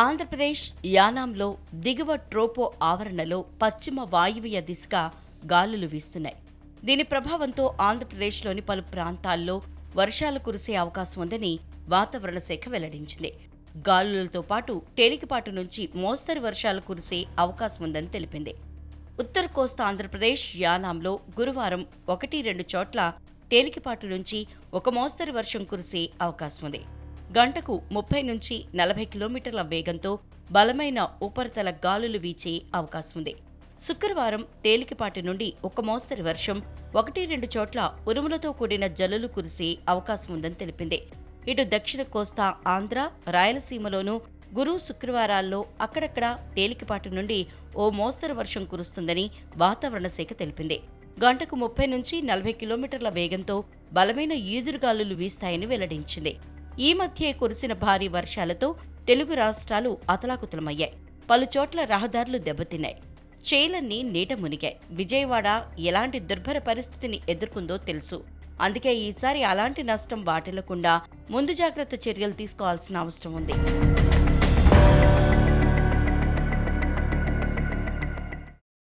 ఆంధ్రప్రదేశ్ యానాంలో దిగువ ట్రోపో ఆవరణలో పశ్చిమ వాయువ్య దిశగా గాలులు వీస్తున్నాయి. దీని ప్రభావంతో ఆంధ్రప్రదేశ్లోని పలు ప్రాంతాల్లో వర్షాలు కురిసే అవకాశం ఉందని వాతావరణ శాఖ వెల్లడించింది. గాలులతో పాటు తేలికపాటి నుంచి మోస్తరు వర్షాలు కురిసే అవకాశం ఉందని తెలిపింది. ఉత్తర కోస్తా ఆంధ్రప్రదేశ్ యానాంలో గురువారం 1-2 చోట్ల తేలికపాటి నుంచి ఒక మోస్తరు వర్షం కురిసే అవకాశం ఉంది. గంటకు 30-40 కిలోమీటర్ల వేగంతో బలమైన ఉపరితల గాలులు వీచే అవకాశం ఉంది. శుక్రవారం తేలికపాటి నుండి ఒక మోస్తరు వర్షం 1-2 చోట్ల ఉరుములతో కూడిన జల్లులు కురిసే అవకాశం ఉందని తెలిపింది. ఇటు దక్షిణ కోస్తా ఆంధ్ర, రాయలసీమలోనూ గురు శుక్రవారాల్లో అక్కడక్కడ తేలికపాటి నుండి ఓ మోస్తరు వర్షం కురుస్తుందని వాతావరణ శాఖ తెలిపింది. గంటకు 30-40 కిలోమీటర్ల వేగంతో బలమైన ఈదురుగాలులు వీస్తాయని వెల్లడించింది. ఈ మధ్యే కురిసిన భారీ వర్షాలతో తెలుగు రాష్ట్రాలు అతలాకుతలమయ్యాయి. పలుచోట్ల రహదారులు దెబ్బతిన్నాయి. చేలన్నీ నీట మునిగాయి. విజయవాడ ఎలాంటి దుర్భర పరిస్థితిని ఎదుర్కొందో తెలుసు. అందుకే ఈసారి అలాంటి నష్టం వాటిల్లకుండా ముందు జాగ్రత్త చర్యలు తీసుకోవాల్సిన అవసరం ఉంది.